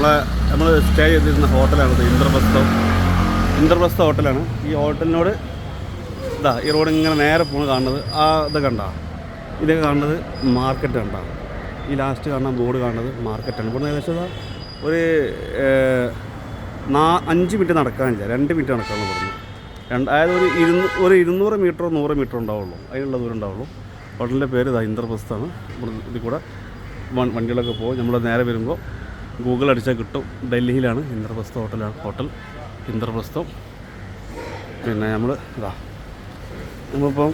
നമ്മൾ സ്റ്റേ ചെയ്തിരുന്ന ഹോട്ടലാണിത്. ഇന്ദ്രപ്രസ്ഥ ഹോട്ടലാണ്. ഈ ഹോട്ടലിനോട് ഈ റോഡ് ഇങ്ങനെ നേരെ പോണ് കാണുന്നത്. ഇത് ഇതൊക്കെ കാണുന്നത് മാർക്കറ്റ് കണ്ട. ഈ ലാസ്റ്റ് കാണുന്ന ബോർഡ് കാണുന്നത് മാർക്കറ്റാണ്. ഇവിടുന്ന് ഏകദേശം ഒരു 5 മിനിറ്റ് നടക്കാനില്ല, 2 മിനിറ്റ് നടക്കാമെന്ന് പറഞ്ഞു. അതായത് ഒരു 200 മീറ്ററോ 100 മീറ്ററോ ഉണ്ടാവുള്ളൂ, അതിനുള്ള ദൂരം ഉണ്ടാവുള്ളൂ. ഹോട്ടലിൻ്റെ പേര് ഇന്ദ്രപ്രസ്ഥമാണ്. ഇതിൽ കൂടെ വണ്ടികളൊക്കെ പോകും. നമ്മൾ നേരെ വരുമ്പോൾ ഗൂഗിൾ അടിച്ചാൽ കിട്ടും. ഡൽഹിയിലാണ് ഇന്ദ്രപ്രസ്ഥ ഹോട്ടൽ ഇന്ദ്രപ്രസ്ഥം. പിന്നെ നമ്മളിപ്പം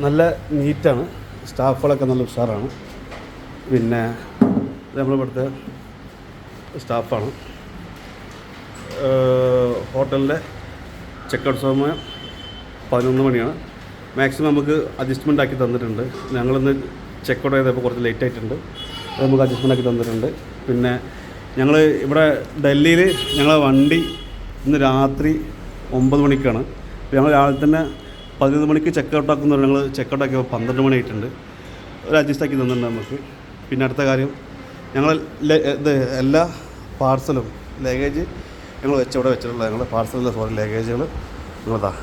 നല്ല നീറ്റാണ്, സ്റ്റാഫുകളൊക്കെ നല്ല ഉഷാറാണ്. പിന്നെ നമ്മളിവിടുത്തെ സ്റ്റാഫാണ്. ഹോട്ടലിൻ്റെ ചെക്കൗട്ട് സമയം 11 മണിയാണ്. മാക്സിമം നമുക്ക് അഡ്ജസ്റ്റ്മെൻ്റ് ആക്കി തന്നിട്ടുണ്ട്. ഞങ്ങളിന്ന് ചെക്കൗട്ട് ചെയ്തപ്പോൾ കുറച്ച് ലേറ്റ് ആയിട്ടുണ്ട്, അത് നമുക്ക് അഡ്ജസ്റ്റ്മെൻ്റ് ആക്കി തന്നിട്ടുണ്ട്. പിന്നെ ഞങ്ങൾ ഇവിടെ ഡൽഹിയിൽ ഞങ്ങളെ വണ്ടി ഇന്ന് രാത്രി 9 മണിക്കാണ്. ഞങ്ങൾ രാവിലെ തന്നെ 11 മണിക്ക് ചെക്കൗട്ട് ആക്കുന്നവർ ഞങ്ങൾ ചെക്കൗട്ട് ആക്കിയപ്പോൾ 12 മണി ആയിട്ടുണ്ട്. ഒരു അഡ്ജസ്റ്റ് ആക്കി തന്നിട്ടുണ്ട് നമുക്ക്. പിന്നെ അടുത്ത കാര്യം, ഞങ്ങൾ എല്ലാ പാർസലും ലഗേജ് ഞങ്ങൾ ഇവിടെ വെച്ചിട്ടുള്ള ഞങ്ങൾ ലഗേജുകൾ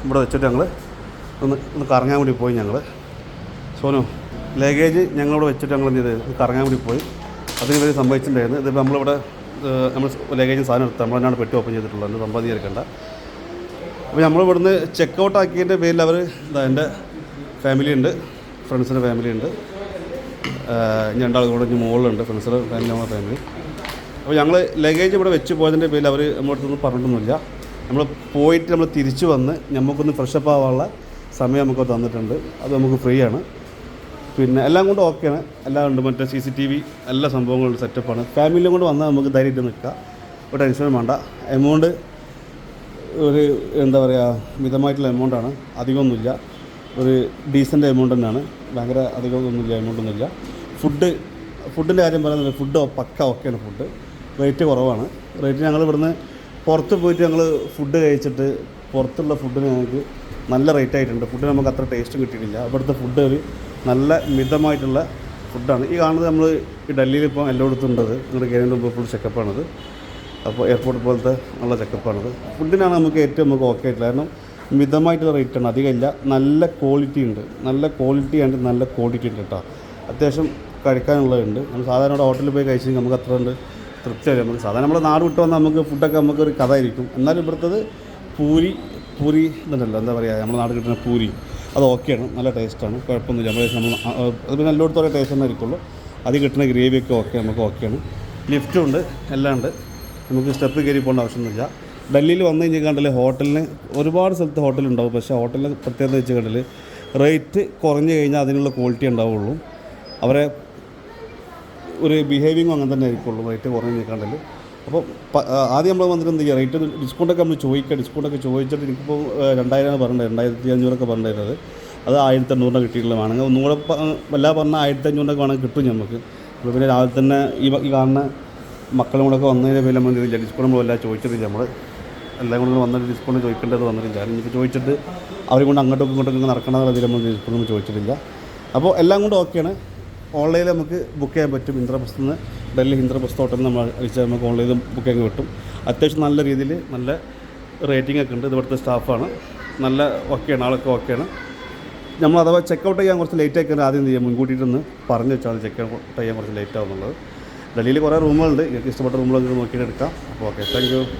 ഇവിടെ വെച്ചിട്ട് ഞങ്ങൾ ഒന്ന് കറങ്ങാൻ വേണ്ടി പോയി. ലഗേജ് ഞങ്ങളിവിടെ വെച്ചിട്ട് ഞങ്ങൾ എന്ത് ചെയ്ത് കറങ്ങാൻ വേണ്ടി പോയി. അതിന് ഇവർ സംഭവിച്ചിട്ടുണ്ടായിരുന്നു. ഇതിപ്പോൾ നമ്മൾ ലഗേജ് സാധനം എടുത്ത് നമ്മളെന്നാണ് പെട്ടി ഓപ്പൺ ചെയ്തിട്ടുള്ളത്, സമ്പാദിക്കേണ്ട. അപ്പോൾ നമ്മളിവിടുന്ന് ചെക്കൗട്ട് ആക്കിയതിൻ്റെ പേരിൽ അവർ എൻ്റെ ഫാമിലി ഉണ്ട്, ഫ്രണ്ട്സിൻ്റെ ഫാമിലി ഉണ്ട്, 2 ആൾ കൂടെ മുകളിലുണ്ട്, ഫ്രണ്ട്സിൻ്റെ ഫാമിലി. അപ്പോൾ ഞങ്ങൾ ലഗേജ് ഇവിടെ വെച്ച് പോയതിൻ്റെ പേരിൽ അവർ നമ്മുടെ അടുത്തൊന്നും പറഞ്ഞിട്ടൊന്നുമില്ല. നമ്മൾ പോയിട്ട് നമ്മൾ തിരിച്ചു വന്ന് നമുക്കൊന്ന് ഫ്രഷപ്പ് ആവാനുള്ള സമയം നമുക്ക് തന്നിട്ടുണ്ട്. അത് നമുക്ക് ഫ്രീ ആണ്. പിന്നെ എല്ലാം കൊണ്ട് ഓക്കെയാണ്, എല്ലാം ഉണ്ട്. മറ്റേ CCTV എല്ലാ സംഭവങ്ങളും സെറ്റപ്പാണ്. ഫാമിലിയും കൊണ്ട് വന്നാൽ നമുക്ക് ധൈര്യമായിട്ട് നിൽക്കാം, ഒരു ടെൻഷനും വേണ്ട. എമൗണ്ട് ഒരു മിതമായിട്ടുള്ള എമൗണ്ടാണ്, അധികമൊന്നുമില്ല. ഒരു ഡീസൻ്റ് എമൗണ്ട് തന്നെയാണ്, ഭയങ്കര അധികമൊന്നുമില്ല, എമൗണ്ടൊന്നുമില്ല. ഫുഡിൻ്റെ കാര്യം പറയുന്നത് ഫുഡ് പക്ക ഓക്കെയാണ്. ഫുഡ് റേറ്റ് കുറവാണ്. ഞങ്ങൾ ഇവിടുന്ന് പുറത്ത് പോയിട്ട് ഞങ്ങൾ ഫുഡ് കഴിച്ചിട്ട് പുറത്തുള്ള ഫുഡിന് ഞങ്ങൾക്ക് നല്ല റേറ്റ് ആയിട്ടുണ്ട്. ഫുഡിന് നമുക്ക് അത്ര ടേസ്റ്റും കിട്ടിയിട്ടില്ല. ഇവിടുത്തെ ഫുഡ് ഒരു നല്ല മിതമായിട്ടുള്ള ഫുഡാണ്. ഈ കാണുന്നത് നമ്മൾ ഈ ഡൽഹിയിൽ ഇപ്പോൾ എല്ലായിടത്തും ഉണ്ടത്. നിങ്ങളുടെ കയറിൻ്റെ മുമ്പ് ഫുൾ ചെക്കപ്പാണിത്. അപ്പോൾ എയർപോർട്ട് പോലത്തെ നല്ല ചെക്കപ്പാണിത്. ഫുഡിനാണ് നമുക്ക് ഏറ്റവും ഓക്കെ ആയിട്ടില്ല. കാരണം മിതമായിട്ടുള്ള റേറ്റാണ്, അധികമില്ല. നല്ല ക്വാളിറ്റി ഉണ്ട്, നല്ല ക്വാളിറ്റി ഉണ്ട് കേട്ടോ. അത്യാവശ്യം കഴിക്കാനുള്ളതുണ്ട്. നമ്മൾ സാധാരണ ഹോട്ടലിൽ പോയി കഴിച്ചെങ്കിൽ നമുക്ക് അത്ര ഉണ്ട് തൃപ്തിയായി. നമുക്ക് സാധാരണ നമ്മുടെ നാട് വിട്ട് വന്നാൽ നമുക്ക് ഫുഡൊക്കെ നമുക്കൊരു കഥ ആയിരിക്കും. എന്നാലും ഇവിടുത്തത് പൂരി ഇതുണ്ടല്ലോ, നമ്മുടെ നാട് കിട്ടുന്ന പൂരി, അത് ഓക്കെയാണ്, നല്ല ടേസ്റ്റാണ്, കുഴപ്പമൊന്നുമില്ല. അത് പിന്നെ എല്ലായിടത്തോടെ ടേസ്റ്റ് തന്നെ ആയിരിക്കുള്ളൂ. അത് കിട്ടുന്ന ഗ്രേവിയൊക്കെ നമുക്ക് ഓക്കെയാണ്. ലിഫ്റ്റും ഉണ്ട്, എല്ലാം ഉണ്ട്. നമുക്ക് സ്റ്റെപ്പ് കയറി പോകേണ്ട ആവശ്യമൊന്നുമില്ല. ഡൽഹിയിൽ വന്നു കഴിഞ്ഞാൽ കണ്ടില്ലേ, ഹോട്ടലിന് ഒരുപാട് സ്ഥലത്ത് ഹോട്ടലുണ്ടാവും. പക്ഷേ ഹോട്ടലിൽ പ്രത്യേകത വെച്ച് കണ്ടിൽ റേറ്റ് കുറഞ്ഞു കഴിഞ്ഞാൽ അതിനുള്ള ക്വാളിറ്റി ഉണ്ടാവുള്ളൂ. അവരെ ഒരു ബിഹേവിങ്ങും അങ്ങനെ തന്നെ ആയിരിക്കുള്ളൂ, റേറ്റ് കുറഞ്ഞു കണ്ടിൽ. അപ്പോൾ ആദ്യം നമ്മൾ വന്നിട്ട് എന്ത് ചെയ്യുക, റേറ്റ് ഡിസ്കൗണ്ടൊക്കെ നമ്മൾ ഡിസ്കൗണ്ടൊക്കെ ചോദിച്ചിട്ട് എനിക്കിപ്പോൾ 2000 പറഞ്ഞത്, 2500 പറഞ്ഞിരുന്നത്. അത് 1800 കിട്ടിയിട്ടുള്ളത് വേണമെങ്കിൽ ഒന്നുകൂടെ എല്ലാം പറഞ്ഞാൽ 1500 വേണമെങ്കിൽ കിട്ടും നമുക്ക്. അപ്പോൾ പിന്നെ രാവിലെ തന്നെ ഈ കാണുന്ന മക്കളും കൂടെ ഒക്കെ വന്നതിൻ്റെ പേരിൽ നമ്മൾ ഇതില്ല, ഡിസ്കൗണ്ട് നമ്മളെല്ലാം ചോദിച്ചിട്ടില്ല. നമ്മൾ എല്ലാം കൂടെ വന്നിട്ട് ഡിസ്കൗണ്ട് ചോദിക്കേണ്ടത് വന്നിട്ടില്ല. എനിക്ക് ചോദിച്ചിട്ട് അവരെ കൊണ്ട് അങ്ങോട്ടും ഇങ്ങോട്ടൊക്കെ നടക്കണമെന്നുള്ളതിൽ നമ്മൾ ഡിസ്കൗണ്ട് ചോദിച്ചിട്ടില്ല. അപ്പോൾ എല്ലാം കൊണ്ട് ഓക്കെയാണ്. ഓൺലൈനിൽ നമുക്ക് ബുക്ക് ചെയ്യാൻ പറ്റും. ഇന്ദ്രപ്രസ്ഥന്ന് ഡൽഹി ഇന്ദ്രപ്രസ്ഥ ഹോട്ടലിൽ നമ്മൾ അയച്ചാൽ നമുക്ക് ഓൺലൈനിൽ ബുക്ക് ചെയ്യാൻ കിട്ടും. അത്യാവശ്യം നല്ല രീതിയിൽ നല്ല റേറ്റിംഗ് ഒക്കെ ഉണ്ട്. ഇവിടുത്തെ സ്റ്റാഫാണ്, നല്ല ഓക്കെയാണ്, ആളൊക്കെ ഓക്കെയാണ്. നമ്മൾ അഥവാ ചെക്കൗട്ട് ചെയ്യാൻ കുറച്ച് ലേറ്റ് ആയിക്കാൻ ആദ്യം ചെയ്യാം, മുൻകൂട്ടിയിട്ടൊന്ന് പറഞ്ഞു വെച്ചാൽ ചെക്കൗട്ട് ചെയ്യാൻ കുറച്ച് ലേറ്റ് ആവുന്നുള്ളത്. ഡൽഹിയിൽ കുറേ റൂമുകളുണ്ട്, നിങ്ങൾക്ക് ഇഷ്ടപ്പെട്ട റൂമുകളൊക്കെ നോക്കിയിട്ട് എടുക്കാം. അപ്പോൾ ഓക്കെ, താങ്ക് യു.